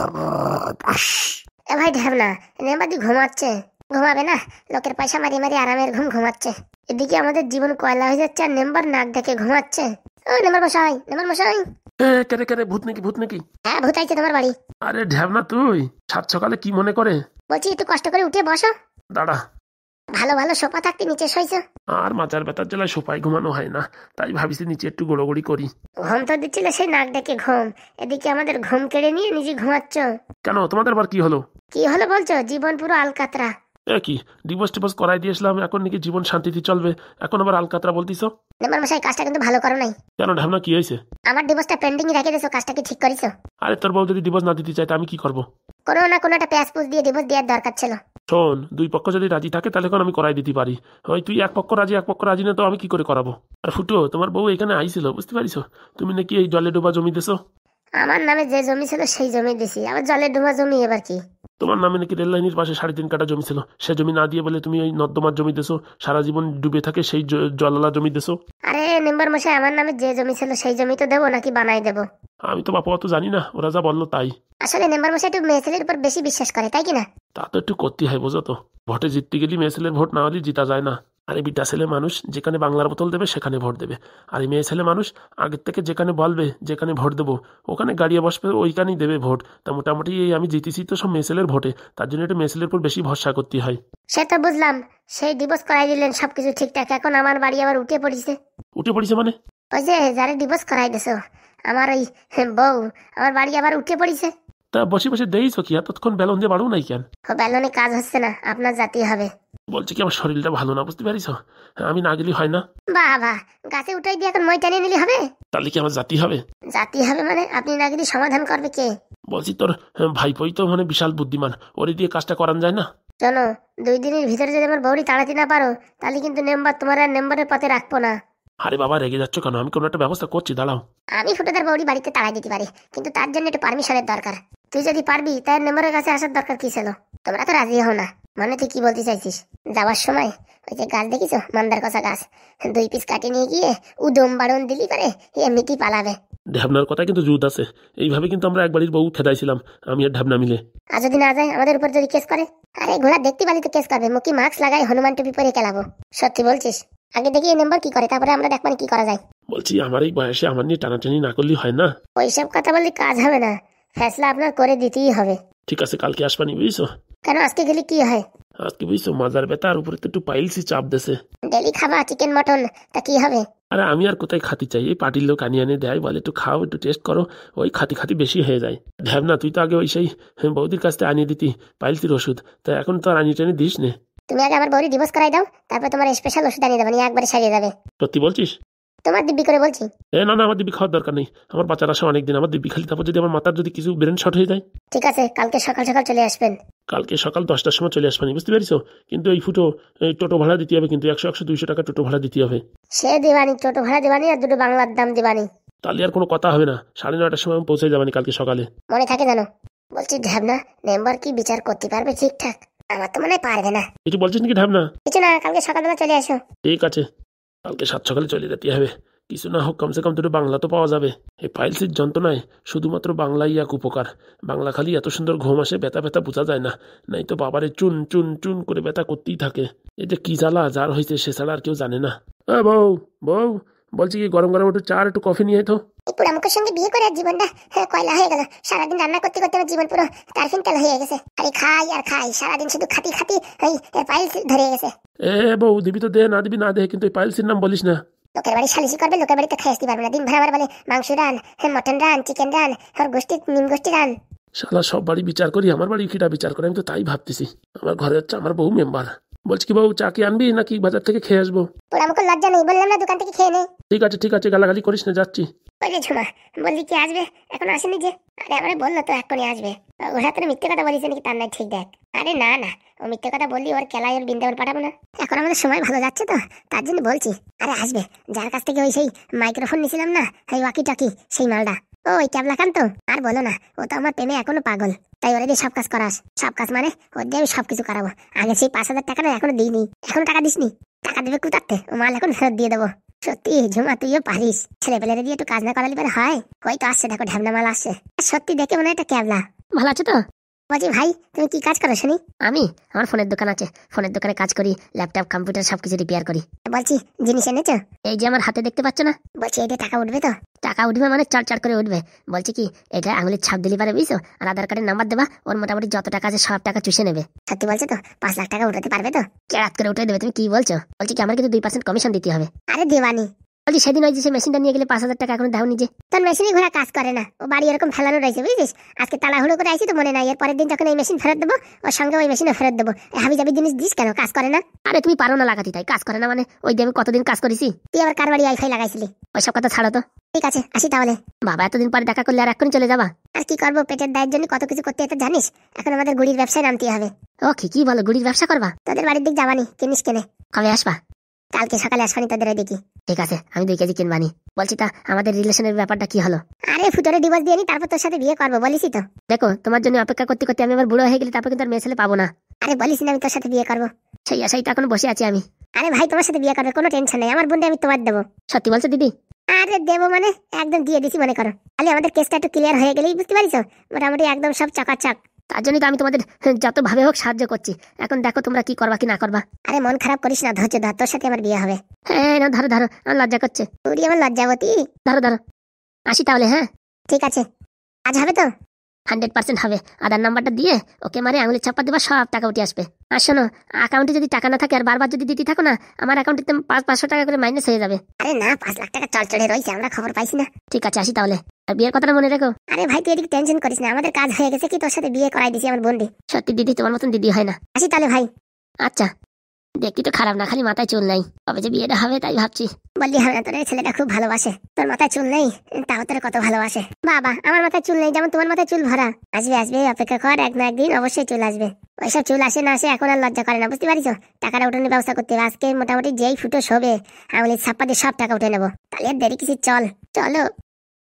এ ভাই ঢ্যাবনা, নেবাদি ঘুমাচ্ছে। ঘুমাবে না, লোকের পয়সা মারি মারি আরামের ঘুম ঘুমাচ্ছে। এদিকে আমাদের জীবন কয়লা হয়ে যাচ্ছে আর নেম্বার নাক দেখে ঘুমাচ্ছে। ও নেম্বার মশাই, নেম্বার মশাই। কেরে কেরে, ভূত নাকি ভূত নাকি? হ্যাঁ, ভূত আইছে তোমার বাড়ি। আরে ঢ্যাবনা, তুই সাত সকালে কি মনে করে? বলছি একটু কষ্ট করে উঠে বসো। দাঁড়া। ভালো ভালো সোফা থাকতে নিচে শোইছো। আর মাথার ব্যথার জ্বালায় সোফায় ঘুমানো হয় না, তাই ভাবিছি নিচে একটু গোড়াগড়ি করি। ঘুম তো দিচ্ছিলে সেই নাক ডেকে ঘুম, এদিকে আমাদের ঘুম কেড়ে নিয়ে নিজে ঘুমাচ্ছ। কেন, তোমাদের আবার কি হলো? কি হলো বলছো? জীবন পুরো আলকাতরা। কি ডিভোর্স টিভোর্স করাই দিয়েছিলাম, এখন নাকি জীবন শান্তিতে চলবে, এখন আবার আলকাতরা বলতিছো? নেম্বার মশাই, কাজটা কিন্তু ভালো করো নাই। কেন ঢ্যাবনা, কি হয়েছে? আমার ডিভোর্সটা পেন্ডিং রেখে দিয়েছো, কাজটা কি ঠিক করেছো? আরে তোর বউ যদি ডিভোর্স না দিতে চাই তা আমি কি করবো? কোনো না কোনো একটা প্যাস পুস দিয়ে ডিভোর্স দেওয়ার দরকার ছিল। শোন, দুই পক্ষ যদি রাজি থাকে তাহলে এখন আমি করাই দিতে পারি। হয় তুই এক পক্ষ রাজি, এক পক্ষ রাজি না, তো আমি কি করে করাবো? আর ফুটো, তোমার বউ এখানে আইছিল, বুঝতে পারিস? তুমি নাকি এই জলে ডোবা জমি দেছো। আমার নামে যে জমি ছিল সেই জমি দিছি, আবার জলে ডুবা জমি এবার কি? তোমার নামে নাকি রেল লাইনের পাশে 3.5 কাঠা জমি ছিল, সে জমি না দিয়ে বলে তুমি ওই নর্দমার জমি দেছো, সারা জীবন ডুবে থাকে সেই জলালা জমি দেছো। আরে মেম্বার মশাই, আমার নামে যে জমি ছিল সেই জমি তো দেবো নাকি বানাই দেবো? আমি তো বাপু অত জানি না, ওরা যা বললো তাই। আসলে মেম্বার মশাই একটু মেয়ে ছেলের উপর বেশি বিশ্বাস করে, তাই কি না? তা তো একটু করতে হয়, বোঝো তো। ভোটে জিততে গেলে মেয়ে ছেলের ভোট না হলে জিতা যায় না। আর এই বিটা ছেলে মানুষ যেখানে বাংলার বোতল দেবে সেখানে ভোট দেবে, আর এই মেয়ে ছেলে মানুষ আগের থেকে যেখানে বলবে যেখানে ভোট দেবো ওখানে গাড়িয়ে বসবে, ওইখানেই দেবে ভোট। তা মোটামুটি এই আমি জিতেছি তো সব মেয়ে ছেলের ভোটে, তার জন্য একটু মেয়ে ছেলের উপর বেশি ভরসা করতে হয়। সে তো বুঝলাম, সেই ডিভোর্স করাই দিলেন সবকিছু ঠিকঠাক, এখন আমার বাড়ি আবার উঠে পড়িছে। উঠে পড়িছে মানে? ওই যে যারা ডিভোর্স করাই দিছো, আমার ওই বউ, আমার বাড়ি আবার উঠে পড়িছে। তা বসে বসে দেইছো কি, এতক্ষণ বেলন দিয়ে বাড়ো নাই কেন? বেলনে কাজ হচ্ছে না, আপনার জাতি হবে। বলছি কি, আমার শরীরটা ভালো না, বুঝতে পারিস? আমি না গেলে হয় না। বাবা, গাছে উঠাই দিয়ে এখন মই টানিয়ে নিলে হবে? তাহলে কি আমার জাতি হবে? জাতি হবে মানে আপনি না গেলে সমাধান করবে কে? বলছি তোর ভাইপোই তো মানে বিশাল বুদ্ধিমান, ওরে দিয়ে কাজটা করান যায় না? শোনো, 2 দিনের ভিতরে যদি আমার বউরি তাড়াতে না পারো তাহলে কিন্তু নেম্বার তোমার আর নেম্বারের পথে রাখবো না। আরে বাবা, রেগে যাচ্ছ কেন? আমি কোনো একটা ব্যবস্থা করছি, দাঁড়াও। আমি ফুটোদার বউরি বাড়িতে তাড়াই দিতে পারি, কিন্তু তার জন্য একটু পারমিশনের দরকার। তুই যদি পারবি তার নেম্বারের কাছে আসার দরকার কি ছিল? তোমরা তো রাজি হও না, মানে তুই কি বলতে চাইছিস? যাওয়ার সময় ওই যে গাছ দেখিছো, মান্দার কষা গাছ, 2 পিস কাটে নিয়ে গিয়ে উদম বাড়ন দিলি করে এমনিতেই পালাবে। ঢ্যাবনার কথা কিন্তু জুত আছে, এইভাবে কিন্তু আমরা একবারই বউ খেদাইছিলাম, আমি আর ঢ্যাবনা মিলে। আর যদি না যায়, আমাদের উপর যদি কেস করে? আরে ঘোড়া দেখতে পালি তো কেস করবে, মুখে মাস্ক লাগাই হনুমান টুপি পরে খেলাবো। সত্যি বলছিস? আগে দেখি এই নাম্বার কি করে, তারপরে আমরা দেখবানি কি করা যায়। বলছি আমার এই বয়সে আমার নিয়ে টানাটানি না করলে হয় না? ওইসব কথা বললে কাজ হবে না, ফেসলা আপনার করে দিতেই হবে। ঠিক আছে, কালকে আসবানি, বুঝছো? কেন, আজকে গেলে কি হয়? আজকে বুঝছো মাজার ব্যথা, আর উপরে তো একটু পাইলসি চাপ দেছে। ডেলি খাবা চিকেন মটন, তা কি হবে? আরে আমি আর কোথায় খাতি চাই, এই পার্টির লোক আনিয়ে এনে দেয়, বলে একটু খাও একটু টেস্ট করো, ওই খাতি খাতি বেশি হয়ে যায়। ঢ্যাবনা, তুই তো আগে ওই সেই বৌদির কাছ থেকে আনিয়ে দিতি পাইলসির ওষুধ, তা এখন তো আর আনিয়ে টেনে দিস নে। তুমি আগে আমার বউরি ডিভোর্স করাই দাও, তারপর তোমার স্পেশাল ওষুধ আনিয়ে দেবো, নিয়ে একবারে সারিয়ে যাবে। সত্যি বলছিস? তোমার দিব্যি করে বলছি। না না, আমার দিব্যি খাওয়ার দরকার নেই, আমার বাচ্চার আসা অনেকদিন, আমার দিব্যি খালি, তারপর যদি আমার মাথার যদি কিছু ব্রেন শর্ট হয়ে যায়। ঠিক আছে, কালকে সকাল সকাল চলে আসবেন। কালকে সকাল 10টার সময় চলে আসবানি, বুঝতে পারিস? কিন্তু এই ফুটো এই টোটো ভাড়া দিতে হবে, কিন্তু 100-200 টাকা টোটো ভাড়া দিতে হবে। সে দিবানি, টোটো ভাড়া দিবানি আর 2 বাংলার দাম দিবানি। তাহলে আর কোনো কথা হবে না, 9:30টার সময় আমি পৌঁছে যাবানি কালকে সকালে। মনে থাকে জানো? বলছি ঢ্যাবনা, মেম্বার কি বিচার করতে পারবে ঠিকঠাক? আমার তো মনে হয় পারবে না। কিছু বলছিস নাকি ঢ্যাবনা? কিছু না, কালকে সকালবেলা চলে আসো। ঠিক আছে, কালকে 7 সকালে চলে যেতে হবে। কিছু না হোক, কমসে কম দুটো বাংলা তো পাওয়া যাবে। এই পাইলসির যন্ত্রণায় শুধুমাত্র বাংলাই এক উপকার। বাংলা খালি এত সুন্দর ঘুম আসে, ব্যথা ব্যথা বোঝা যায় না, নাই তো বাবারে চুন চুন চুন করে ব্যথা করতেই থাকে। এই যে কি জ্বালা যার হয়েছে সে ছাড়া আর কেউ জানে না। বউ বউ, বলছি কি, গরম গরম একটু চা আর একটু কফি নিয়ে তো। পুরামুখের সঙ্গে বিয়ে করে জীবনটা কয়লা হয়ে গেল। সারাদিন রান্না করতে করতে আমার জীবন পুরো টারফিন তেল হয়ে গেছে। আরে খাই আর খাই, সারাদিন শুধু খাতি খাতি পাইলস ধরে গেছে। বউ, দিবি তো দে, না দিবি না দে, কিন্তু এই পাইলসির নাম বলিস না। লোকের বাড়ি সালিশি করবে, লোকের বাড়িতে খেয়ে আসতে পারবে না। দিন ভর আবার বলে মাংস রান, মটন রান, চিকেন রান, আর গোষ্ঠী নিম গোষ্ঠী রান। শালা সব বাড়ি বিচার করি, আমার বাড়ি কিটা বিচার করে? আমি তো তাই ভাবতেছি, আমার ঘরে হচ্ছে আমার বউ মেম্বার। বলছি কি বউ, চা কি আনবি নাকি বাজার থেকে খেয়ে আসবো? পুরামুখ লজ্জা নেই, বললাম না দোকান থেকে খেয়ে নে। ঠিক আছে, গালাগালি করিস না, যাচ্ছি। ওই যে ঝুমা বললি কি আসবে, এখন আসেনি যে? আরে আমারে বললো তো এখনই আসবে। ওরা তো মিথ্যে কথা বলিস নাকি তার নাই ঠিক দেখ। আরে না না, ও মিথ্যে কথা বললি ওর কেলায় ওর বৃন্দাবন পাঠাবো না। এখন আমাদের সময় ভালো যাচ্ছে তো, তার জন্য বলছি। আরে আসবে, যার কাছ থেকে ওই সেই মাইক্রোফোন নিয়েছিলাম না, ওই ওয়াকি টকি, সেই মালটা। ও ওই ক্যাবলা খান তো, আর বলো না, ও তো আমার প্রেমে এখনো পাগল। তাই ওরা দিয়ে সব কাজ করাস। সব কাজ মানে ওর দিয়ে আমি সবকিছু করাবো। আগে সেই 5,000 টাকা না এখনো দিইনি। এখনো টাকা দিসনি? টাকা দেবে কোথাতে? ও মাল এখন ফেরত দিয়ে দেবো। সত্যি ঝুমা, তুইও পারিস। ছেলেপেলেরে দিয়ে একটু কাজ না করালে পারে হয়। ওই তো আসছে, দেখো ঢ্যাবনা মাল আসছে। সত্যি দেখে মনে হয় একটা ক্যাবলা। ভালো আছো তো? বলছি ভাই তুমি কি কাজ করো শুনি? আমি আমার ফোনের দোকান আছে, ফোনের দোকানে কাজ করি, ল্যাপটপ কম্পিউটার সবকিছু রিপেয়ার করি। বলছি জিনিস এনেছো? এই যে আমার হাতে দেখতে পাচ্ছ না। বলছি এটা টাকা উঠবে তো? টাকা উঠবে মানে চড় করে উঠবে। বলছি কি এটা আঙুলের ছাপ দিলি পারে বুঝছো, আর আধার কার্ডের নাম্বার দেবা, ওর মোটামুটি যত টাকা আছে সব টাকা চুষে নেবে। সত্যি বলছো তো? 5 লাখ টাকা উঠাতে পারবে তো? কেরাত করে উঠে দেবে। তুমি কি বলছো? বলছি কি আমার কিন্তু 2% কমিশন দিতে হবে। আরে দেওয়ানি। বলছি সেদিন ওই যে সে মেশিনটা নিয়ে গেলে 5,000 টাকা এখন দাও নিজে। তোর মেশিনই ঘোরা কাজ করে না, ও বাড়ি এরকম ফেলানো রয়েছে বুঝছিস। আজকে তাড়াহুড়ো করে আইছি তো মনে নাই, এর পরের দিন যখন এই মেশিন ফেরত দেবো ওর সঙ্গে ওই মেশিনও ফেরত দেবো। হাবি জাবি জিনিস দিস কেন? কাজ করে না? আরে তুমি পারো না লাগাতে, তাই কাজ করে না মানে? ওই দিয়ে আমি কতদিন কাজ করেছি। তুই আবার কার বাড়ি ওয়াইফাই লাগাইছিলি? ওইসব কথা ছাড়ো তো। ঠিক আছে আসি তাহলে। বাবা এতদিন পরে দেখা করলে আর এক্ষুনি চলে যাবা? আর কি করবো, পেটের দায়ের জন্য কত কিছু করতে হতো জানিস। এখন আমাদের গুড়ির ব্যবসায় নামতে হবে। ও কি বলো, গুড়ির ব্যবসা করবা? তোদের বাড়ির দিক যাবানি, কিনিস কেনে? কবে আসবা? কালকে সকালে আসবানি তোদের দেখি। ঠিক আছে আমি 2 কেজি কিনবানি। বলছি তা আমাদের রিলেশনের ব্যাপারটা কি হলো? আরে ফুটোরে ডিভোর্স দিয়ে নি, তারপর তোর সাথে বিয়ে করবো বলিসই তো। দেখো তোমার জন্য অপেক্ষা করতে করতে আমি আবার বুড়ো হয়ে গেলে তারপর কিন্তু আর মেয়ে ছেলে পাবো না। আরে বলিস না আমি তোর সাথে বিয়ে করবো, সেই আশাই তো এখন বসে আছি আমি। আরে ভাই তোমার সাথে বিয়ে করবে, কোনো টেনশন নেই, আমার বোনটা আমি তোমার দেবো। সত্যি বলছো দিদি? আরে দেবো মানে একদম দিয়ে দিছি মনে করো। খালি আমাদের কেসটা একটু ক্লিয়ার হয়ে গেলেই বুঝতে পারিস, মোটামুটি একদম সব চকাচক। তার জন্যই তো আমি তোমাদের যত ভাবে হোক সাহায্য করছি। এখন দেখো তোমরা কি করবা কি না করবা। আরে মন খারাপ করিস না, ধৈর্য ধর, তোর সাথে আমার বিয়ে হবে। হ্যাঁ না ধরো ধরো, আমার লজ্জা করছে। তুই আমার লজ্জাবতী। ধরো ধরো আসি তাহলে। হ্যাঁ ঠিক আছে, আজ হবে তো? 100% হবে। আধার নাম্বারটা দিয়ে ওকে মারে আঙুলের ছাপ্পা দেবা, সব টাকা উঠে আসবে। আর শোনো, অ্যাকাউন্টে যদি টাকা না থাকে আর বারবার যদি দিতে থাকো না, আমার অ্যাকাউন্টে 500 টাকা করে মাইনাস হয়ে যাবে। আরে না, 5 লাখ টাকা চড়চড়ে রয়েছে, আমরা খবর পাইছি না। ঠিক আছে আসি তাহলে, আর বিয়ের কথাটা মনে রেখো। আরে ভাই তুই এদিকে টেনশন করিস না, আমাদের কাজ হয়ে গেছে কি, তোর সাথে বিয়ে করাই দিছি আমার বন্ধু। সত্যি দিদি তোমার মতন দিদি হয় না। আসি তাহলে ভাই। আচ্ছা দেখতে তো খারাপ না, খালি মাথায় চুল নাই, কবে যে বিয়েটা হবে তাই ভাবছি। বললি হবে না, তোর ছেলেটা খুব ভালোবাসে। তোর মাথায় চুল নেই তাও তোর কত ভালোবাসে। বাবা আমার মাথায় চুল নেই যেমন তোমার মাথায় চুল ভরা। আসবে আসবে, অপেক্ষা কর, এক না একদিন অবশ্যই চুল আসবে। ওইসব চুল আসে না আসে এখন আর লজ্জা করে না, বুঝতে পারিস? টাকাটা উঠানোর ব্যবস্থা করতে হবে আজকে, মোটামুটি যেই ফুটো শোবে আঙুলির ছাপ্পা দিয়ে সব টাকা উঠে নেবো। তাহলে আর দেরি কিছু, চল চলো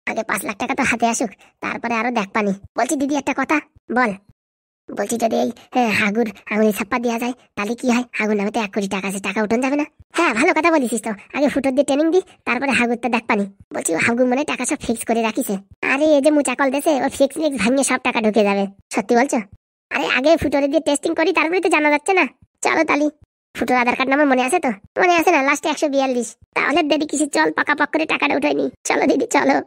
আগে 5 লাখ টাকা তো হাতে আসুক, তারপরে আরো দেখ পানি। বলছি দিদি একটা কথা। বল। বলছি যদি এই হাগুর আঙুলি ছাপ্পা দেওয়া যায় তাহলে কি হয়? হাগুর নামে তো 1 কোটি টাকা আছে, টাকা উঠন যাবে না? হ্যাঁ ভালো কথা বলিস তো, আগে ফুটোর দিয়ে ট্রেনিং দি, তারপরে হাগুর তো দেখ পানি। বলছি হাগুর মানে টাকা সব ফিক্স করে রাখিছে। আরে এই যে মুচাকল দেশে ও ফিক্স ভাঙিয়ে সব টাকা ঢুকে যাবে। সত্যি বলছো? আরে আগে ফুটোরে দিয়ে টেস্টিং করি, তারপরে তো জানা যাচ্ছে না। চলো তালি। ফুটোর আধার কার্ড নাম্বার মনে আছে তো? মনে আছে না, লাস্টে 142। তাহলে দেরি কিছু, চল পাকা পাক করে টাকাটা উঠাই নি। চলো দিদি চলো।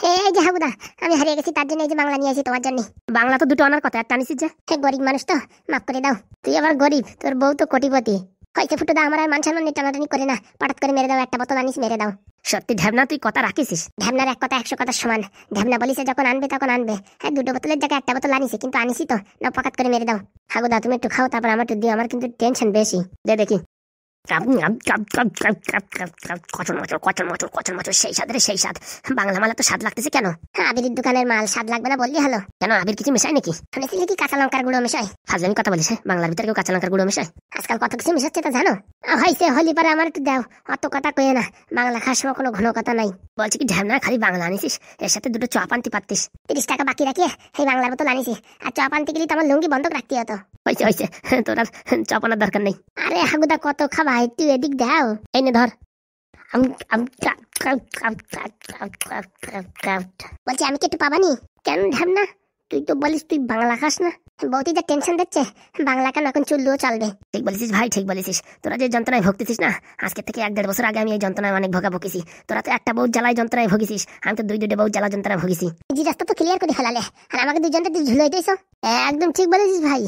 এই যে হাগুদা, আমি হারিয়ে গেছি, তার জন্য এই যে বাংলা নিয়ে আসি তোমার জন্য। বাংলা তো দুটো আনার কথা, একটা আনিস যে। গরিব মানুষ তো, মাফ করে দাও। তুই আবার গরিব, তোর বউ তো কোটিপতি। হয়তো ফুটো দা, আমার আর মান সম্মান টানাটানি করে না, হঠাৎ করে মেরে দাও, একটা বোতল আনিস মেরে দাও। সত্যি ঢ্যাবনা, তুই কথা রাখিস। ঢ্যাবনার এক কথা 100 কথার সমান। ঢ্যাবনা বলিছে যখন আনবে তখন আনবে। হ্যাঁ 2 বোতলের জায়গায় 1 বোতল আনিছি, কিন্তু আনিসি তো না, পাকাত করে মেরে দাও। হাগুদা তুমি একটু খাও, তারপর আমার একটু দিও, আমার কিন্তু টেনশন বেশি। দে দেখি। সেই স্বাদ রে, সেই স্বাদ। বাংলা মালা তো স্বাদ লাগতেছে কেন? আবির দোকানের মাল স্বাদ লাগবে না বললি হলো? কেন আবির কিছু মিশাই নাকি? শুনেছিলি কি কাঁচা লঙ্কার গুঁড়ো মিশাই? ফাজলামি কথা বলিস, বাংলার ভিতরে কেউ কাঁচা লঙ্কার গুঁড়ো মিশাই? আজকাল কত কিছু মিশাচ্ছে তা জানো? হয়েছে হলি পারে, আমার একটু দাও, অত কথা কয়ে না, বাংলা খাওয়ার সময় কোনো ঘন কথা নাই। বলছি কি ঢ্যাবনা, খালি বাংলা আনিস, এর সাথে 2 চপ আনতে পারতিস। 30 টাকা বাকি রাখিয়ে এই বাংলার বোতল আনিছি, আর চপ আনতে গেলে তো আমার লুঙ্গি বন্ধক রাখতে হতো। হয়েছে হয়েছে, তোর আর চপ আনার দরকার নেই। আরে হাগুদা কত খাবা, একটু এদিক দাও। এই নে ধর। বলছি আমি কি একটু পাবানি? কেন ঢ্যাবনা, তুই তো বলিস তুই বাংলা খাস না। বৌদি যা টেনশন দিচ্ছে, বাংলা কেন এখন চুললেও চলবে। ঠিক বলেছিস ভাই, ঠিক বলেছিস। তোরা যে যন্ত্রণায় ভুগতেছিস না, আজকে থেকে 1-1.5 বছর আগে আমি এই যন্ত্রণায় অনেক ভোগা ভুগেছি। তোরা তো একটা বউ জ্বালায় যন্ত্রণায় ভুগেছিস, আমি তো 2 বউ জ্বালা যন্ত্রণায় ভুগেছি। জি রাস্তা তো ক্লিয়ার করে ফেলালে, আর আমাকে 2 জনটা ঝুলাই দিয়েছ। একদম ঠিক বলেছিস ভাই,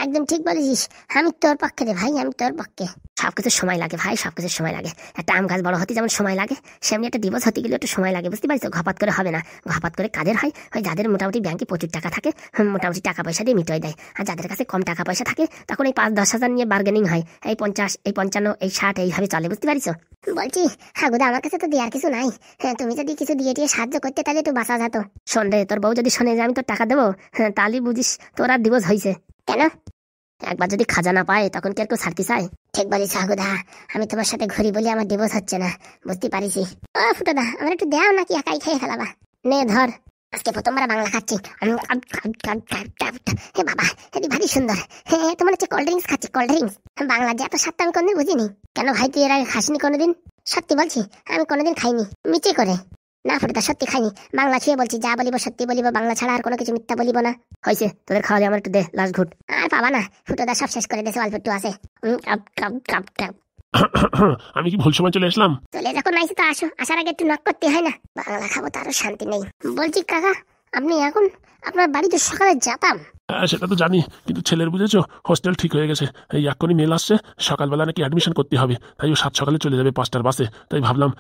একদম ঠিক বলেছিস। আমি তোর পক্ষে রে ভাই, আমি তোর পক্ষে। সবকিছু সময় লাগে ভাই, সবকিছু সময় লাগে। একটা আম গাছ বড় হতে যেমন সময় লাগে, সেমনি একটা ডিভোর্স হতে গেলে একটু সময় লাগে, বুঝতে পারছো? ঘপাত করে হবে না। ঘপাত করে কাদের হয়, ওই যাদের মোটামুটি ব্যাংকে প্রচুর টাকা থাকে, মোটামুটি টাকা পয়সা দিয়ে মিটাই দেয়। আর যাদের কাছে কম টাকা পয়সা থাকে তখন এই 5-10 হাজার নিয়ে বার্গেনিং হয়, এই 50, এই 55, এই 60 এইভাবে চলে, বুঝতে পারিছো? বলছি হাগুদা আমার কাছে তো দেওয়ার কিছু নাই। হ্যাঁ তুমি যদি কিছু দিয়ে সাহায্য করতে তাহলে একটু বাঁচা যেত। শোন রে, তোর বউ যদি শোনে যে আমি তোর টাকা দেবো, তাহলে বুঝিস তোর আর ডিভোর্স হয়েছে। কেন? একবার যদি খাজানা পায় তখন কি আর কেউ ছাড়তে চায়? ঠিক বলিস হাগুদা, আমি তোমার সাথে ঘুরি বলি আমার ডিভোর্স হচ্ছে না, বুঝতে পারিস। ও ফুটোদা আমার একটু দাও নাকি, একাই খেয়ে ফেলাবা। নে ধর, আজকে প্রথমবার বাংলা খাচ্ছি। হে বাবা, এটি ভারী সুন্দর। হ্যাঁ তোমার হচ্ছে কোল্ড ড্রিঙ্কস খাচ্ছি, কোল্ড ড্রিঙ্কস। বাংলা যে এত স্বাদটা আমি কোনদিন বুঝিনি। কেন ভাই তুই এর আগে খাসনি কোনোদিন? সত্যি বলছি আমি কোনোদিন খাইনি, মিচে করে। না ফুটোদা সত্যি খাইনি, বাংলা খেয়ে বলছি, যা বলিব সত্যি বলিব, বাংলা ছাড়া আর কোনো কিছু মিথ্যা বলিব না। হয়েছে, তোদের খাওয়ালে আমার একটু দে লাস্ট ঘুট। আর পাবা না, ফুটোদা সব শেষ করে দিয়েছে, অল্প একটু আছে। আমি কি ভুল সময় চলে আসলাম? চলে যখন আইসি তো আসো, আসার আগে একটু নক করতে হয় না? বাংলা খাবো তারও শান্তি নেই। বলছি কাকা, আপনি এখন আপনার বাড়িতে সকালে যেতাম। সেটা তো জানি, কিন্তু ছেলের বুঝেছো হোস্টেল ঠিক হয়ে গেছে, এই এক্ষুনি মেল আসছে, সকালবেলা নাকি অ্যাডমিশন করতে হবে, তাই ও 7 সকালে চলে যাবে 5টার বাসে। তাই ভাবলাম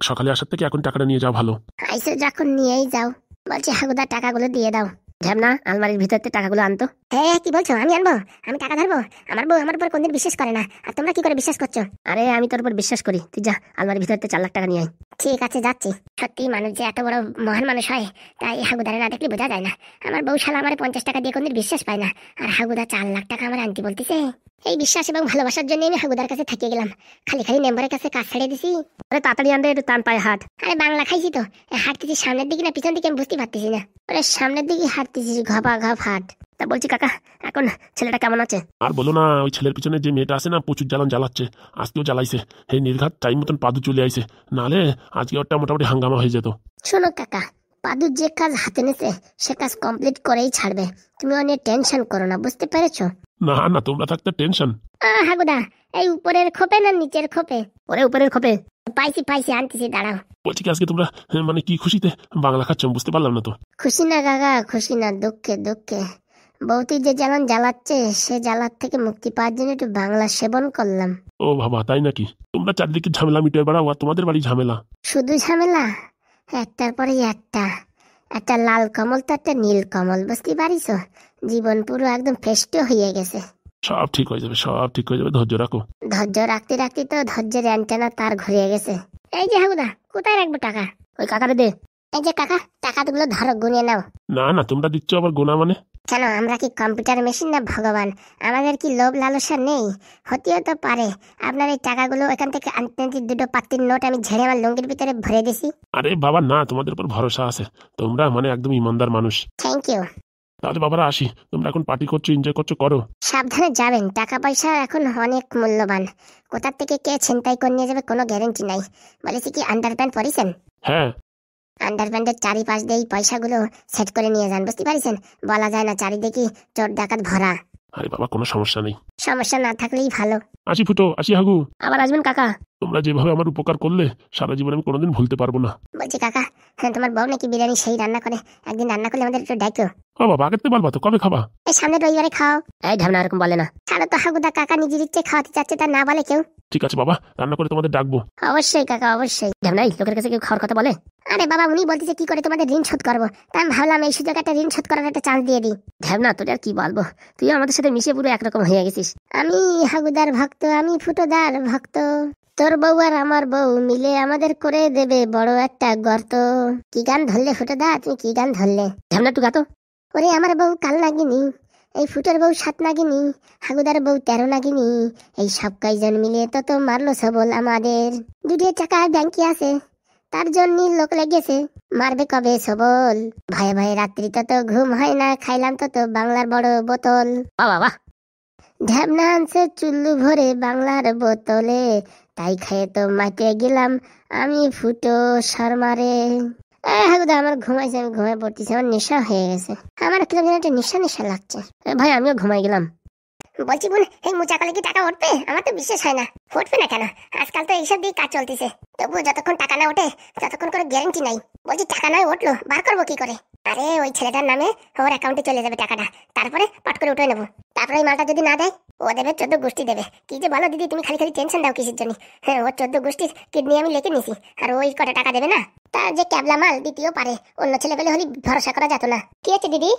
সকালে আসার থেকে এখন টাকাটা নিয়ে যাওয়া ভালো। আইসো যখন নিয়েই যাও। বলছি হাগুদা টাকাগুলো দিয়ে দাও। ঝামনা আলমারির ভিতর থেকে টাকাগুলো আনতো। হ্যাঁ কি বলছো, আমি আনবো? আমি টাকা ধরবো? আমার বউ আমার উপর কোনদিন বিশ্বাস করে না, আর তোমরা কি করে বিশ্বাস করছো? আরে আমি তোর উপর বিশ্বাস করি, তুই যা আলমারির ভিতর থেকে 4 লাখ টাকা নিয়ে আয়। ঠিক আছে যাচ্ছি। সত্যি মানুষ যে এত বড় মহান মানুষ হয়, তাই হাগুদারে না দেখলে বোঝা যায় না। আমার বউ শালা আমার 50 টাকা দিয়ে কোনদিন বিশ্বাস পায় না, আর হাগুদা 4 লাখ টাকা আমার আনতে বলতেছে। এই বিশ্বাস এবং ভালোবাসার জন্য আমি হাগুদার কাছে থাকিয়ে গেলাম, খালি খালি মেম্বারের কাছে কাজ ছেড়ে দিছি। আরে তাড়াতাড়ি আনতে, একটু টান পায়ে হাট। আরে বাংলা খাইছি তো, হাঁটতেছি সামনের দিকে না পিছন দিকে আমি বুঝতে পারতেছি না। আরে সামনের দিকে হাঁটতেছি, ঘপা ঘপ হাট। তা বলছি কাকা, এখন ছেলেটা কেমন আছে? আর বলো না, ওই ছেলের পিছনে যে মেয়েটা আছে না, প্রচুর জ্বালান জ্বালাচ্ছে, আজকেও জ্বালাইছে। এই নির্ঘাত টাইম মতন পাদু চলে আইছে, নাহলে আজকে ওটা মোটামুটি হাঙ্গামা হয়ে যেত। শোনো কাকা, পাদুর যে কাজ হাতে নিতে সে কাজ কমপ্লিট করেই ছাড়বে, তুমি অনেক টেনশন করো না, বুঝতে পেরেছো? না না, তোমরা থাকতে টেনশন। হাগুদা, এই উপরের খোপে না নিচের খোপে? ওরে উপরের খোপে। পাইছি পাইছি, আনতেছি দাঁড়াও। বলছি কি আজকে তোমরা মানে কি খুশিতে বাংলা খাচ্ছ বুঝতে পারলাম না তো। খুশি না কাকা, খুশি না, দুঃখে দুঃখে। বৌতি যে জ্বালান জ্বালাচ্ছে, সে জ্বালার থেকে মুক্তি পাওয়ার জন্য একটু বাংলা সেবন করলাম। ও বাবা, তাই নাকি? তোমরা চারদিকে ঝামেলা মিটিয়ে বেড়াও, আর তোমাদের বাড়ি ঝামেলা। শুধু ঝামেলা, একটার পরে একটা। একটা লাল কমল তো একটা নীল কমল, বুঝতে পারিস? জীবন পুরো একদম ফেস্ট হয়ে গেছে। সব ঠিক হয়ে যাবে, সব ঠিক হয়ে যাবে, ধৈর্য রাখো। ধৈর্য রাখতে রাখতে তো ধৈর্যের অ্যান্টেনা তার ঘুরিয়ে গেছে। এই যে হাগুদা, কোথায় রাখবো টাকা? ওই কাকারে দে। এই যে কাকা, টাকাগুলো ধরো, গুনিয়ে নাও। না না, তোমরা দিচ্ছ আবার গোনা মানে? কেন, আমরা কি কম্পিউটার মেশিন না ভগবান? আমাদের কি লোভ লালসা নেই? হতেও তো পারে আপনার এই টাকাগুলো এখান থেকে আনতে 2টো পাত্তির নোট আমি ঝেড়ে আমার লুঙ্গির ভিতরে ভরে দিছি। আরে বাবা না, তোমাদের উপর ভরসা আছে, তোমরা মানে একদম ইমানদার মানুষ। Thank you. তাহলে বাবারা আসি, তোমরা এখন পার্টি করছো, এনজয় করছো, করো। সাবধানে যাবেন, টাকা পয়সা এখন অনেক মূল্যবান, কোথা থেকে কে ছিনতাই করে নিয়ে যাবে কোনো গ্যারেন্টি নাই। বলেছি কি আন্ডারপ্যান্ট পরিছেন? হ্যাঁ। আন্ডারপ্যান্টের চারিপাশ দিয়ে এই পয়সাগুলো সেট করে নিয়ে যান, বুঝতে পারিছেন? বলা যায় না চারিদিকে চোর ডাকাত ভরা। আরে বাবা, কোনো সমস্যা নেই। সমস্যা না থাকলেই ভালো। আসি ফুটো, আসি হাগু। আবার আসবেন কাকা। তোমরা যেভাবে আমার উপকার করলে সারা জীবন আমি কোনোদিন ভুলতে পারবো না। বলছি কাকা, হ্যাঁ তোমার বউ নাকি বিরিয়ানি সেই রান্না করে, একদিন রান্না করলে আমাদের একটু ডাকো। ও বাবা, আগের থেকে বলবা তো, কবে খাবা? এই সামনে রবিবারে খাও। এই ঢামনা এরকম বলে না, ছাড়ো তো হাগুদা, কাকা নিজের ইচ্ছে খাওয়াতে চাচ্ছে, তা না বলে কেউ। ঠিক আছে বাবা, রান্না করে তোমাদের ডাকবো। অবশ্যই কাকা, অবশ্যই। ঢামনাই লোকের কাছে কেউ খাওয়ার কথা বলে? আরে বাবা, উনি বলতেছে কি করে তোমাদের ঋণ শোধ করবো, তাই আমি ভাবলাম এই সুযোগ একটা ঋণ শোধ করার একটা চান্স দিয়ে দিই। ঢামনা, তোর আর কি বলবো, তুই আমাদের সাথে মিশে পুরো একরকম হয়ে গেছিস। আমি হাগুদার ভক্ত, আমি ফুটোদার ভক্ত, তোর বউ আর আমার বউ মিলে আমাদের করে দেবে বড় একটা গর্ত। কি গান ধরলে ফুটোদা, তুমি কি গান ধরলে? ঢামনা একটু গাতো। ওরে আমার বউ কাল নাগিনি, এই ফুটোর বউ 7 নাগিনি, হাগুদার বউ 13 নাগিনি, এই সব কয়জন মিলে তো মারলো সবল আমাদের। 2 টাকা ব্যাংকে আছে, তার জন্য লোক লেগেছে, মারবে কবে সবল। ভয়ে ভয়ে রাত্রি তো ঘুম হয় না, খাইলাম তো বাংলার বড় বোতল। বাবা, ঢ্যাবনা আনছে চুল্লু ভরে বাংলার বোতলে, তাই খেয়ে তো মাঠে গেলাম আমি ফুটো শর্মারে। হাগুদা, আমার ঘুমাইছে, আমি ঘুমাই পড়তেছি, আমার নেশা হয়ে গেছে, আমার কিরকম যেন একটা নেশা নেশা লাগছে। ভাই আমিও ঘুমাই গেলাম। বলছি বোন, এই মুচাকালে কি টাকা উঠবে? আমার তো বিশ্বাস হয় না। উঠবে না কেন, আজকাল তো এইসব দিয়ে কাজ চলতেছে, তবুও যতক্ষণ টাকা না ওঠে ততক্ষণ করে গ্যারেন্টি নাই। বলছি টাকা নয় উঠলো, বার করবো কি করে? আরে ওই ছেলেটার নামে ওর অ্যাকাউন্টে চলে যাবে টাকাটা, তারপরে পট করে উঠে নেবো। তারপরে ওই মালটা যদি না দেয়, ও দেবে 14 গোষ্ঠী দেবে। কি যে বলো দিদি, তুমি খালি খালি টেনশন দাও কিসের জন্য? হ্যাঁ, ওর 14 গোষ্ঠীর কিডনি আমি লিখে নিছি, আর ওই কটা টাকা দেবে না। তার যে ক্যাবলা মাল, দ্বিতীয় পারে, অন্য ছেলে পেলে হলে ভরসা করা যেত না। কি আছে দিদি?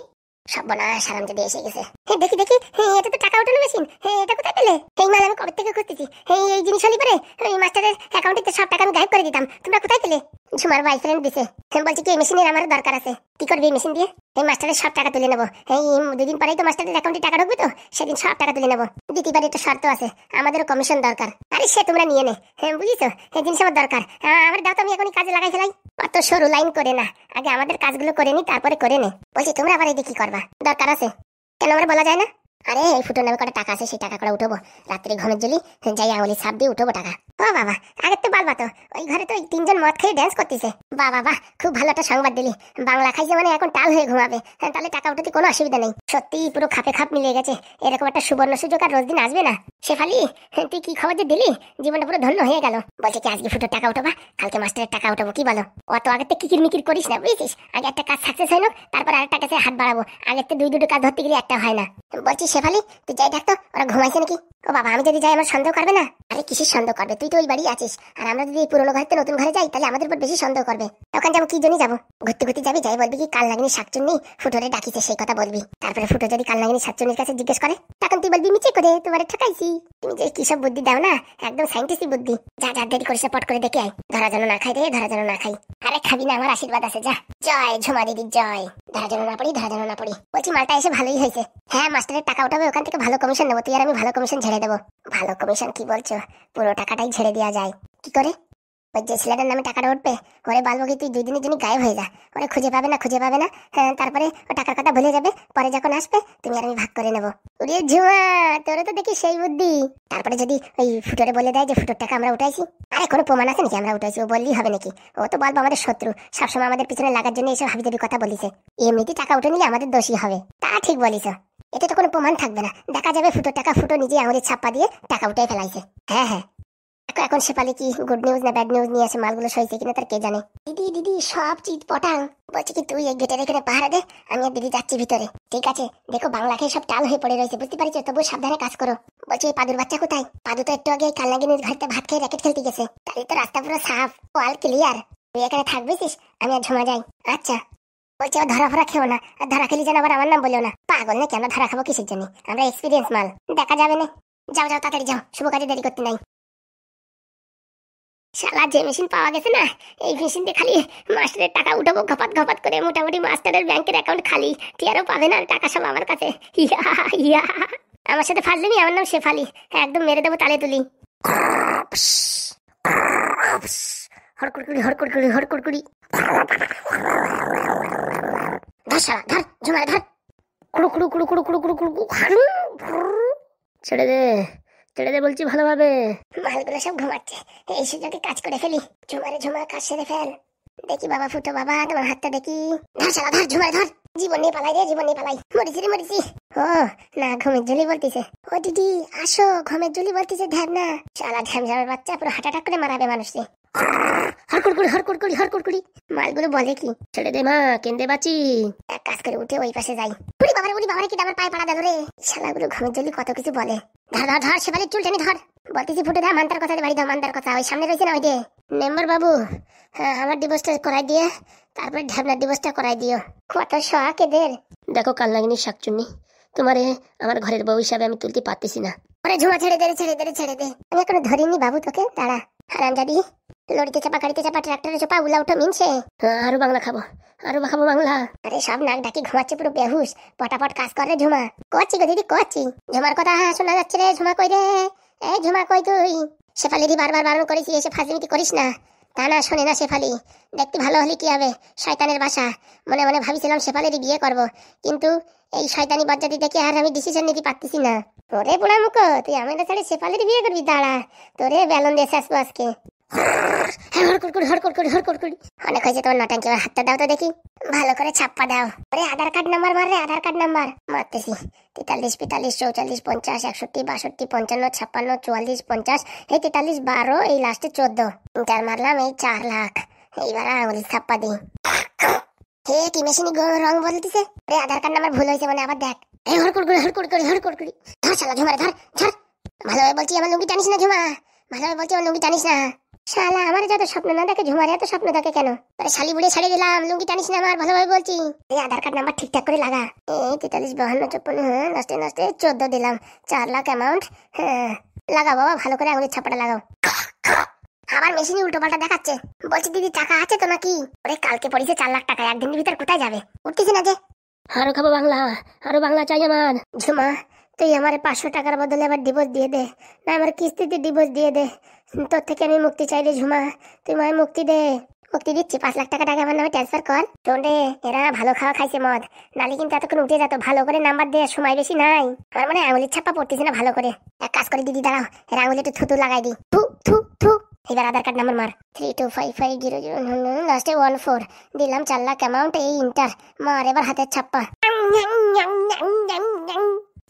সর্বনাশ, আরাম যদি এসে গেছে। দেখি দেখি, এটা তো টাকা ওঠানো মেশিন, এটা কোথায় পেলে? এই মাল আমি কবে থেকে খুঁজতেছি, এই জিনিস হলি পরে ওই মাস্টারের অ্যাকাউন্টে সব টাকা আমি গায়েব করে দিতাম, তোমরা কোথায় পেলে? ঝুমার বয়ফ্রেন্ড দিছে। বলছি কি এই মেশিনের আমার দরকার আছে, কি করবি এই মেশিন দিয়ে? এই মাস্টারের সব টাকা তুলে নেবো, এই 2 দিন পরেই তো মাস্টারের অ্যাকাউন্টে টাকা ঢুকবে, তো সেদিন সব টাকা তুলে নেবো। দ্বিতীয়বার একটা শর্ত আছে, আমাদেরও কমিশন দরকার। আরে সে তোমরা নিয়ে নে, বুঝিস? এই জিনিস আমার দরকার, আমার দাও তো, আমি এখনই কাজে লাগাই ফেলাই। অত সরু লাইন করে না, আগে আমাদের কাজগুলো করে নি, তারপরে করে নে। বলছি তোমরা আবার এই কি করবা? দরকার আছে কেন, আমরা বলা যায় না? আরে এই ফুটোর নামে কটা টাকা আছে, সেই টাকা করে উঠবো রাত্রে ঘুমের জলি যাই আঙুলি ছাপ দিয়ে উঠবো টাকা। ও বাবা, আগের তো বালবা তো ওই ঘরে তো 3জন মদ খেয়ে ড্যান্স করতেছে। বাবা খুব ভালো একটা সংবাদ দিলি, বাংলা খাইছে মানে এখন টাল হয়ে ঘুমাবে। তাহলে টাকা উঠাতে কোনো অসুবিধা নেই, সত্যি পুরো খাপে খাপ মিলিয়ে গেছে। এরকম একটা সুবর্ণ সুযোগ আর রোজ দিন আসবে না। শেফালি, তুই কি খবর যে দিলি, জীবনটা পুরো ধন্য হয়ে গেল। বলছে কি আজকে ফুটোর টাকা উঠাবা, কালকে মাস্টারের টাকা উঠাবো, কি বলো? অত আগে তো কিকির মিকির করিস না, বুঝছিস? আগে একটা কাজ সাকসেস হইল, তারপর আরেকটা কাছে হাত বাড়াবো। আগে তো 2 কাজ ধরতে গেলে একটা হয় না। বলছি শেফালি, তুই যাই ডাকতো, ওরা ঘুমাইছে নাকি? ও বাবা, আমি যদি যাই আমার সন্দেহ করবে না? আরে কিসের সন্দেহ করবে, তুই তো ওই বাড়ি আছিস, আর আমরা যদি এই পুরোনো ঘর থেকে নতুন ঘরে যাই তাহলে আমাদের উপর বেশি সন্দেহ করবে। তখন যাবো কি জন্য যাবো, ঘুরতে ঘুরতে যাবি, যাই বলবি কি কাল নাগিনী শাকচুন্নি ফুটোরে ডাকিছে, সেই কথা বলবি। তারপরে ফুটো যদি কাল নাগিনী শাকচুন্নির কাছে জিজ্ঞেস করে, তখন তুই বলবি মিচে করে তোমার ঠকাইছি। তুমি যে কি সব বুদ্ধি দাও না, একদম সাইন্টিস্ট বুদ্ধি। যা যা দেরি করিস, পট করে দেখে আয়। ধরা যেন না খাই রে, ধরা যেন না খাই। আরে খাবি না, আমার আশীর্বাদ আছে, যা। জয় ঝুমা দিদির জয়। ধরা যেন না পড়ি, ধরা যেন না পড়ি। বলছি মালটা এসে ভালোই হয়েছে। হ্যাঁ, মাস্টারের টাকা উঠাবে, ওখান থেকে ভালো কমিশন নেবো। তুই আর আমি ভালো কমিশন ঝেড়ে দেবো। ভালো কমিশন কি বলছো, পুরো টাকাটাই ঝেড়ে দেওয়া যায়। কি করে? ওই যে ছেলেটার নামে টাকাটা উঠবে, ওরে বলবো কি তুই 2 দিনের জন্য গায়েব হয়ে যা, ওরে খুঁজে পাবে না, খুঁজে পাবে না। হ্যাঁ, তারপরে ও টাকার কথা ভুলে যাবে, পরে যখন আসবে তুমি আর আমি ভাগ করে নেবো। ওরে ঝুমা, তোরে তো দেখি সেই বুদ্ধি। তারপরে যদি ওই ফুটোরে বলে দেয় যে ফুটোর টাকা আমরা উঠাইছি, আরে কোনো প্রমাণ আছে নাকি আমরা উঠাইছি? ও বললেই হবে নাকি? ও তো বলবো আমাদের শত্রু, সবসময় আমাদের পিছনে লাগার জন্য এসব হাবিজাবি কথা বলিছে। এমনিতে টাকা উঠে নিলে আমাদের দোষী হবে। তা ঠিক বলিস, এতে তো কোনো প্রমাণ থাকবে না, দেখা যাবে ফুটোর টাকা ফুটো নিজে আঙুলের ছাপ্পা দিয়ে টাকা উঠে ফেলাইছে। হ্যাঁ হ্যাঁ, এখন শেফালি কি গুড নিউজ না ব্যাড নিউজ নিয়ে আসে, মালগুলো সইছে কিনা তার কে জানে। দিদি দিদি সব চিত পটাং। বলছি কি তুই এই গেটের এখানে পাহারা দে, আমি আর দিদি যাচ্ছি ভিতরে। ঠিক আছে, দেখো বাংলা খেয়ে সব টাল হয়ে পড়ে রয়েছে, বুঝতে পারছো? তবু সাবধানে কাজ করো। বলছি এই পাদুর বাচ্চা কোথায়? পাদু তো একটু আগে কালনাগিনীর ঘাটতে ভাত খেয়ে র্যাকেট খেলতে গেছে। তাহলে তো রাস্তা পুরো সাফ, ওয়াল ক্লিয়ার। তুই এখানে থাকবিস, আমি আর ঝুমা যাই। আচ্ছা। বলছি ও ধরা ফরা খেও না, আর ধরা খেলি যেন আবার আমার নাম বলেও না। পাগল নাকি, আমরা ধরা খাবো কিসের জন্য? আমরা এক্সপিরিয়েন্স মাল, দেখা যাবে না। যাও যাও তাড়াতাড়ি যাও, শুভ কাজে দেরি করতে নাই। শালা যে মেশিন পাওয়া গেছে না, এই মেশিন দিয়ে খালি মাস্টারের টাকা উঠাবো ঘপাত ঘপাত করে। মোটামুটি মাস্টারের ব্যাংকের অ্যাকাউন্ট খালি, টিয়ারও পাবে না, টাকা সব আমার কাছে। ইয়া ইয়া, আমার সাথে ফাজলিমি, আমার নাম শেফালি, একদম মেরে দেবো তালে তুলি। হড়কুড়কুড়ি হড়কুড়কুড়ি হড়কুড়কুড়ি। ধর শালা ধর, ঝুমারে ধর। কুড়ু কুড়ু কুড়ু কুড়ু কুড়ু কুড়ু কুড়ু। ছেড়ে দে, ছেড়ে দে বলছি ভালোভাবে। মালগুলো সব ঘুমাচ্ছে, এই সুযোগে কাজ করে ফেলি। ঝুমারে ঝুমা, কাজ সেরে ফেল। দেখি বাবা ফুটো, বাবা তোমার হাতটা দেখি। ধর শালা ধর, ঝুমারে ধর। জীবন নিয়ে পালাই রে, জীবন নিয়ে পালাই। মরিছি রে মরিছি। ও না, ঘুমের জলি বলতিছে। ও দিদি আসো, ঘুমের জলি বলতিছে। ধ্যান না, শালা ঝ্যামঝামের বাচ্চা, পুরো হাঁটা করে মারাবে মানুষকে। হড়কুড়কুড়ি হড়কুড়কুড়ি হড়কুড়কুড়ি। মালগুলো বলে কি, ছেড়ে দে মা, কেন্দে বাঁচি। এক কাজ করে উঠে ওই পাশে যাই। উড়ি বাবারে কি আমার পায়ে পাড়া দেয় রে। শালাগুলো ঘুমের জলি কত কিছু বলে। ধর ধর ধর, শেফালির চুল টেনে ধর। বলতেছি ফুটে দা, মান্তার কথা বাড়ি দাও, মান্তার কথা ওই সামনে রয়েছে না, ওই যে মেম্বার বাবু। হ্যাঁ, আমার ডিভোর্সটা করাই দিয়ে তারপরে ঢ্যাবনার ডিভোর্সটা করাই দিও। কত শখ এদের। দেখো কালনাগিনী শাকচুন্নি, তোমারে আমার ঘরের বউ হিসাবে আমি তুলতে পারতেছি না। আরে ঝুমা ছেড়ে দে, ছেড়ে দে, ছেড়ে দে। আমি এখনো ধরিনি বাবু তোকে, দাঁড়া। হারামজাদি, লড়িতে চাপা, গাড়িতে চাপা, ট্রাক্টরে চাপা, উলা উঠো মিনছে। আরো বাংলা খাবো, আরো খাবো বাংলা। আরে সব নাক ডাকি ঘুমাচ্ছে, পুরো বেহুশ। পটাপট কাজ করে ঝুমা। করছি গো দিদি, করছি। ঝুমার কথা শোনা যাচ্ছে রে। ঝুমা কই রে? এই ঝুমা কই তুই? শেফালিদি বারবার বারণ করেছি, এসে ফাজলিমিতি করিস না। তা না শোনে না শেফালি। দেখতে ভালো হলে কি হবে, শয়তানের বাসা। মনে মনে ভাবিছিলাম শেফালির বিয়ে করব, কিন্তু এই শয়তানি বজ্জাতি দেখে আর আমি ডিসিশন নিতে পারতেছি না। ওরে পোড়া মুখ, তুই আমাদের ছেড়ে শেফালির বিয়ে করবি? দাঁড়া, তোরে বেলুন দিয়ে শেষ আজকে। অনেক হয়েছে তোমার নটাঙ্কি, হাতটা দাও তো দেখি, ভালো করে ছাপ্পা দাও। ওরে আধার কার্ড নাম্বার মার রে, আধার কার্ড নাম্বার মারতেছি। 43 45 44 50 61 62 55 56 44 50, এই 43 12, এই লাস্টে 14। ইন্টার মারলাম, এই 4 লাখ। এইবার আঙুলি ছাপ্পা দিই। হে কি মেশিনি রং বলতেছে রে, আধার কার্ড নাম্বার ভুল হয়েছে মানে। আবার দেখ, এই হড়কুড়কুড়ি। ধর শালা ঝুমারে ধর, ধর। ভালোভাবে বলছি, আমার লুঙ্গি টানিস না ঝুমা, ভালোভাবে বলছি, আমার লুঙ্গি টানিস না। শালা আমার যত স্বপ্ন না দেখে, ঝুমার এত স্বপ্ন দেখে কেন? আরে শালি বুড়ে ছাড়িয়ে দিলাম, লুঙ্গি টানিস না আমার, ভালোভাবে বলছি। এই আধার কার্ড নাম্বার ঠিকঠাক করে লাগা। এই 43 52 54, হ্যাঁ লাস্টে 14 দিলাম। 4 লাখ অ্যামাউন্ট। হ্যাঁ লাগাও বাবা, ভালো করে আঙুলের ছাপাটা লাগাও। আমার মেশিনে উল্টো পাল্টা দেখাচ্ছে। বলছি দিদি টাকা আছে তো নাকি? ওরে কালকে পড়েছে 4 লাখ টাকা, একদিনের ভিতর কোথায় যাবে? উঠতেছি না যে। আরো খাবো বাংলা, আরো বাংলা চাই আমার। ঝুমা তুই আমার 500 টাকার বদলে আবার ডিভোর্স দিয়ে দে, না আমার কিস্তিতে ডিভোর্স দিয়ে দে। তোর থেকে আমি মুক্তি চাই রে ঝুমা, তুই মায় মুক্তি দে। মুক্তি দিচ্ছি, 5 লাখ টাকা আমার নামে ট্রান্সফার কর। শোন রে, এরা ভালো খাওয়া খাইছে মদ, নালে কিন্তু এতক্ষণ উঠে যেত। ভালো করে নাম্বার দিয়ে, সময় বেশি নাই। আমার মনে হয় আঙুলের ছাপ্পা পড়তেছে না ভালো করে। এক কাজ করে দিদি, দাঁড়াও, এর আঙুলে একটু থুতু লাগাই দি। থু থু থু। এবার আধার কার্ড নাম্বার মার। 325500 লাস্টে 14 দিলাম। 4 লাখ অ্যামাউন্ট, এই ইন্টার মার। এবার হাতের ছাপ্পা।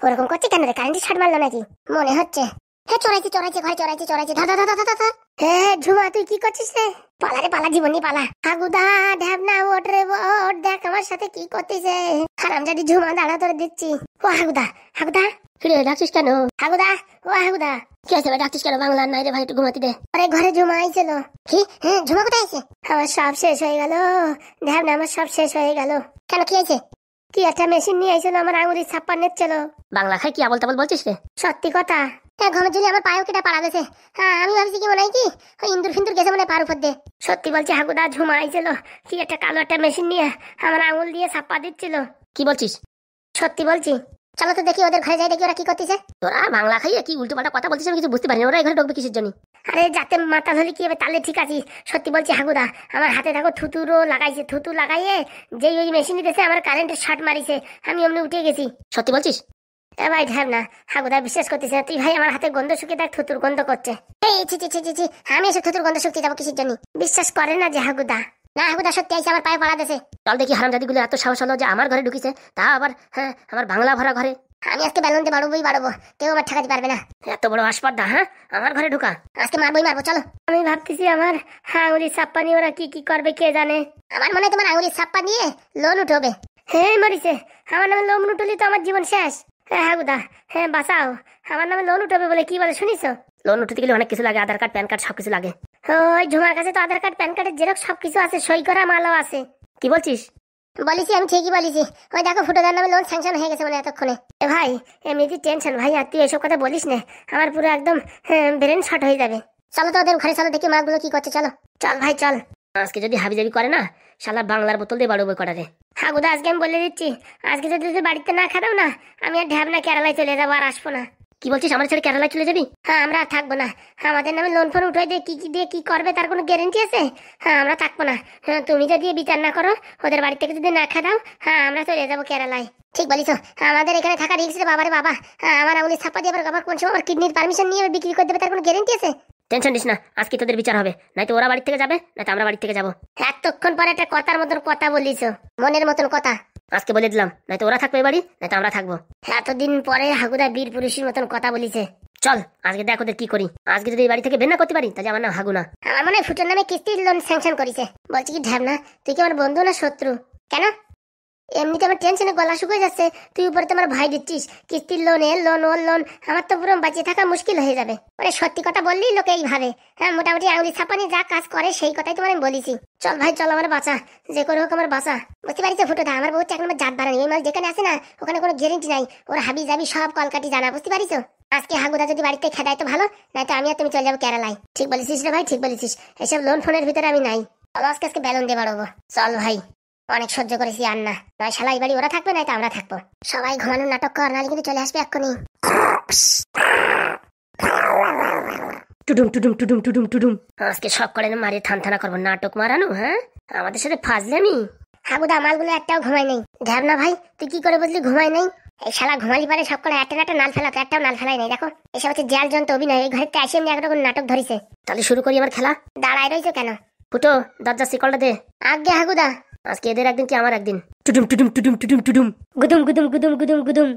ওরকম করছে কেন রে? কারেন্টের শর্ট মারলো নাকি? মনে হচ্ছে। হ্যাঁ, চড়াইছে ঘরে চড়াইছে। ধর। হ্যাঁ ঝুমা, তুই কি করছিস রে? পালা রে পালা, জীবনী পালা। হাগুদা ঢ্যাবনা, ওট রে ওট, দেখ আমার সাথে কি করতেছে হারামজাদি। ঝুমা দাঁড়া, তোরে দিচ্ছি। ও হাগুদা ফিরে ডাকছিস কেন? হাগুদা, ও হাগুদা, কি আছে ডাকছিস কেন? বাংলার নাই রে ভাই, একটু ঘুমাতে দে। আরে ঘরে ঝুমা আইছিল। কি? হ্যাঁ, ঝুমা কোথায় আছে? আমার সব শেষ হয়ে গেল ঢ্যাবনা, আমার সব শেষ হয়ে গেল। কেন, কি আছে? কি একটা মেশিন নিয়ে আইছিল, আমার আঙুলির ছাপ্পা নেচ্ছিল। বাংলা খাই কি আবল তাবল বলছিস রে? সত্যি কথা। হ্যাঁ, ঘরের জন্য আমার পায়েও কেটে পাড়া গেছে। হ্যাঁ, আমি ভাবছি কি মনে হয় কি ইন্দুর ফিন্দুর গেছে মনে হয় পার উপর দিয়ে। সত্যি বলছি হাগুদা, ঝুমা আইছিল, কি একটা কালো একটা মেশিন নিয়ে আমার আঙুল দিয়ে ছাপ্পা দিচ্ছিল। কি বলছিস? সত্যি বলছি। চলো তো দেখি, ওদের ঘরে যাই, দেখি ওরা কি করতেছে। তোরা বাংলা খাইয়ে কি উল্টো পাল্টা কথা বলছিস, আমি কিছু বুঝতে পারিনি। ওরা এখানে ঢুকবে কিসের জন্য? আরে যাতে মাথা ধরে কি হবে, তাহলে ঠিক আছে। সত্যি বলছি হাগুদা, আমার হাতে দেখো থুতুরও লাগাইছে। থুতু লাগাইয়ে যেই ওই মেশিন দিতেছে, আমার কারেন্টের শর্ট মারিছে, আমি অমনি উঠে গেছি। সত্যি বলছিস? এ ভাই ঢ্যাব না, হাগুদা বিশ্বাস করতেছে না। তুই ভাই আমার হাতে গন্ধ শুকে দেখ, থুতুর গন্ধ করছে। এই ছি, আমি এসব থুতুর গন্ধ শুকতে যাবো কিসের জন্য? বিশ্বাস করে না যে হাগুদা। না হাগুদা, সত্যি আইসে আমার পায়ে পাড়া দেছে। চল দেখি হারামজাদিগুলো এত সাহস হলো যে আমার ঘরে ঢুকিছে, তা আবার হ্যাঁ আমার বাংলা ভরা ঘরে। আমি আজকে বেলুন দিয়ে বাড়বো, কেউ আমার ঠেকাতে পারবে না। এত বড় আসপর্দা, হ্যাঁ আমার ঘরে ঢুকা। আজকে মারবো, চলো। আমি ভাবতেছি আমার আঙুলির ছাপ্পা নিয়ে ওরা কি করবে কে জানে। আমার মনে হয় তোমার আঙুলির ছাপ্পা নিয়ে লোন উঠবে। হ্যাঁ মরিছে, আমার নামে লোন উঠলি তো আমার জীবন শেষ। হ্যাঁ হাগুদা, হ্যাঁ বাঁচাও, আমার নামে লোন উঠবে বলে কি বলে শুনিস? লোন উঠতে গেলে অনেক কিছু লাগে, আধার কার্ড, প্যান কার্ড, সবকিছু লাগে। ওই ঝুমার কাছে তো আধার কার্ড, প্যান কার্ডের জেরক্স সবকিছু আছে, সই করা মালও আছে। কি বলছিস? বলিছি, আমি ঠিকই বলিছি। ওই দেখো, ফুটোদার নামে লোন স্যাংশন হয়ে গেছে মানে এতক্ষণে। এ ভাই, এমনিতে টেনশন ভাই, আর তুই এসব কথা বলিস না, আমার পুরো একদম ব্রেন শর্ট হয়ে যাবে। চলো তো ওদের ঘরে, চলো দেখি মাছগুলো কি করছে। চলো চল ভাই চল। আজকে যদি হাবিজাবি করে না, শালা বাংলার বোতল দিয়ে বাড়বো কটারে। হাগুদা আজকে আমি বলে দিচ্ছি, আজকে যদি তুই বাড়িতে না খাদাও না, আমি আর ঢ্যাবনা কেরালায় চলে যাবো, আর আসবো না। কি বলছিস, আমার ছেড়ে কেরালায় চলে যাবি? হ্যাঁ, আমরা আর থাকবো না। আমাদের নামে লোন ফোন উঠে দিয়ে কি করবে তার কোনো গ্যারেন্টি আছে? হ্যাঁ, আমরা থাকবো না। হ্যাঁ, তুমি যদি বিচার না করো, ওদের বাড়ি থেকে যদি না খাদাও, হ্যাঁ আমরা চলে যাবো কেরালায়। ঠিক বলিস, আমাদের এখানে থাকা রিস্ক রে বাবারে বাবা। হ্যাঁ, আমার আঙুলি ছাপা দিয়ে আবার কোন সময় আমার কিডনির পারমিশন নিয়ে বিক্রি করে দেবে, তার কোনো গ্যারেন্টি আছে? টেনশন নিস না, আজকে তোদের বিচার হবে। নয়তো ওরা বাড়ি থেকে যাবে, নয়তো আমরা বাড়ি থেকে যাবো। এতক্ষণ পরে একটা কথার মতন কথা বলিস, মনের মতন কথা। আজকে বলে দিলাম, নয়তো ওরা থাকবে বাড়ি, নয়তো আমরা থাকবো। এতদিন পরে হাগুদা বীর পুরুষের মতন কথা বলিছে। চল আজকে দেখ ওদের কি করি। আজকে যদি এই বাড়ি থেকে বের না করতে পারি, তাহলে আমার নাম হাগুনা। আমার মনে হয় ফুটোর নামে কিস্তির লোন স্যাংশন করেছে। বলছি কি ঢ্যাবনা, তুই কি আমার বন্ধু না শত্রু? কেন? এমনিতে আমার টেনশনে গলা শুকিয়ে যাচ্ছে, তুই উপরে তোমার ভাই দিচ্ছিস কিস্তির লোন, এর লোন, ওর লোন। আমার তো পুরো বাঁচিয়ে থাকা মুশকিল হয়ে যাবে। মানে সত্যি কথা বললি লোকে এইভাবে। হ্যাঁ, মোটামুটি আঙুলি ছাপানি যা কাজ করে সেই কথাই তোমার আমি বলেছি। চল ভাই চল, আমার বাঁচা, যে করে হোক আমার বাঁচা। বুঝতে পারিস ফুটো দা, আমার বউ এক নম্বর জাত বাড়ানি। এই মাল যেখানে আছে না, ওখানে কোনো গ্যারেন্টি নাই। ওর হাবি যাবি সব কলকাটি জানা, বুঝতে পারিস? আজকে হাগুদা যদি বাড়িতে খেদায় তো ভালো, নয়তো আমি আর তুমি চলে যাবো কেরালায়। ঠিক বলেছিস রে ভাই, ঠিক বলেছিস। এসব লোন ফোনের ভিতরে আমি নাই। চলো আজকে বেলুন দিয়ে বাড়াবো। চল ভাই, অনেক সহ্য করেছি আর না। নয় শালা এই বাড়ি ওরা থাকবে, নয়তো আমরা থাকবো। সবাই ঘুমানোর নাটক কর, নাহলে কিন্তু চলে আসবে এক্ষুনি। টুডুম। আজকে সব করে মারিয়ে থানা করবো, নাটক মারানো। হ্যাঁ, আমাদের সাথে ফাজলামি। হাগুদা মালগুলো একটাও ঘুমাই নেই। ঢ্যাবনা ভাই, তুই কি করে বুঝলি ঘুমাই নেই? এই শালা ঘুমালি পারে সব করে একটা নাল ফেলা, তো একটাও নাল ফেলাই নেই। দেখো এসব হচ্ছে জেল জন্ত অভিনয়। এই ঘরে আসে এমনি একরকম নাটক ধরিছে। তাহলে শুরু করি আমার খেলা। দাঁড়ায় রয়েছে কেন? ফুটো দরজা শিকলটা দে। আগে হাগুদা, আজকে এদের একদিন কি আমার একদিন। টুডুম। গুদুম।